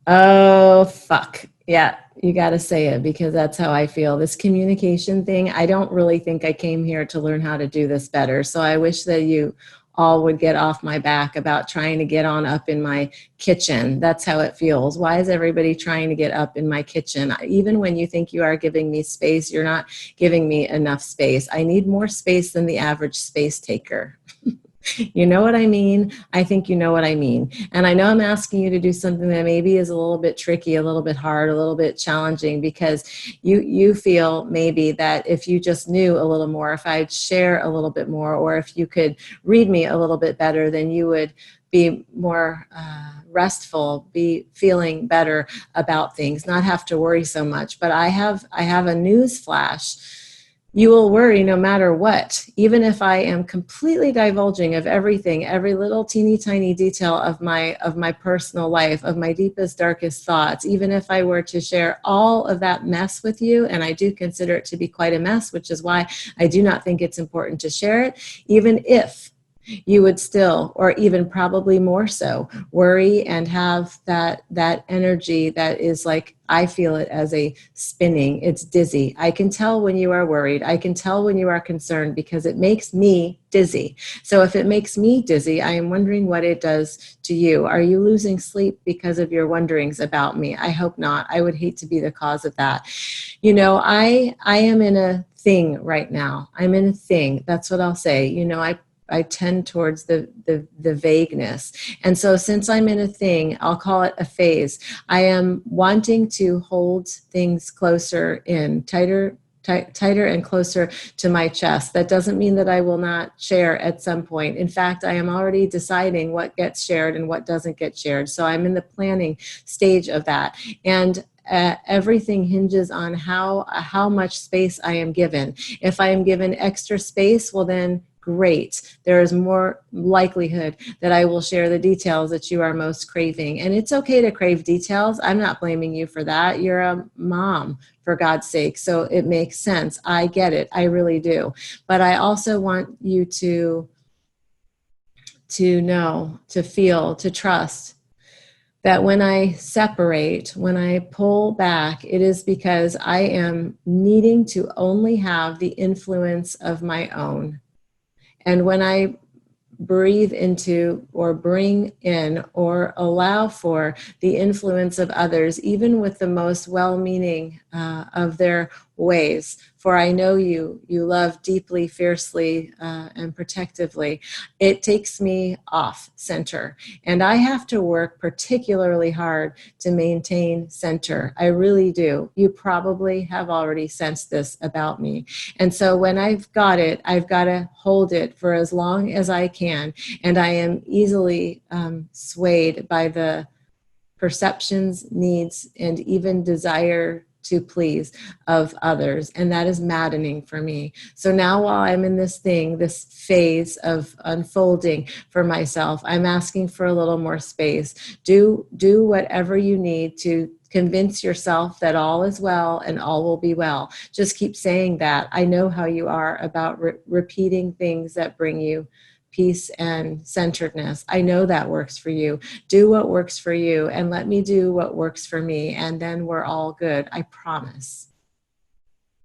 Oh, fuck. Yeah, you got to say it because that's how I feel. This communication thing, I don't really think I came here to learn how to do this better. So I wish that you all would get off my back about trying to get on up in my kitchen. That's how it feels. Why is everybody trying to get up in my kitchen? Even when you think you are giving me space, you're not giving me enough space. I need more space than the average space taker. You know what I mean? I think you know what I mean. And I know I'm asking you to do something that maybe is a little bit tricky, a little bit hard, a little bit challenging because you feel maybe that if you just knew a little more, if I'd share a little bit more, or if you could read me a little bit better, then you would be more restful, be feeling better about things, not have to worry so much. But I have a news flash. You will worry no matter what, even if I am completely divulging of everything, every little teeny tiny detail of my personal life, of my deepest, darkest thoughts, even if I were to share all of that mess with you, and I do consider it to be quite a mess, which is why I do not think it's important to share it, even if you would still, or even probably more so, worry and have that energy that is like, I feel it as a spinning. It's dizzy. I can tell when you are worried. I can tell when you are concerned because it makes me dizzy. So if it makes me dizzy, I am wondering what it does to you. Are you losing sleep because of your wonderings about me? I hope not. I would hate to be the cause of that. I am in a thing right now. I'm in a thing. That's what I'll say. I tend towards the vagueness. And so since I'm in a thing, I'll call it a phase. I am wanting to hold things closer in, tighter and closer to my chest. That doesn't mean that I will not share at some point. In fact, I am already deciding what gets shared and what doesn't get shared. So I'm in the planning stage of that. And everything hinges on how much space I am given. If I am given extra space, well then great. There is more likelihood that I will share the details that you are most craving. And it's okay to crave details. I'm not blaming you for that. You're a mom, for God's sake. So it makes sense. I get it. I really do. But I also want you to know, to feel, to trust that when I separate, when I pull back, it is because I am needing to only have the influence of my own. And when I breathe into or bring in or allow for the influence of others, even with the most well-meaning of their ways. For I know you love deeply, fiercely, and protectively. It takes me off center. And I have to work particularly hard to maintain center. I really do. You probably have already sensed this about me. And so when I've got it, I've got to hold it for as long as I can. And I am easily swayed by the perceptions, needs, and even desire to please of others. And that is maddening for me. So now while I'm in this thing, this phase of unfolding for myself, I'm asking for a little more space. Do whatever you need to convince yourself that all is well and all will be well. Just keep saying that. I know how you are about repeating things that bring you peace and centeredness. I know that works for you. Do what works for you and let me do what works for me. And then we're all good. I promise.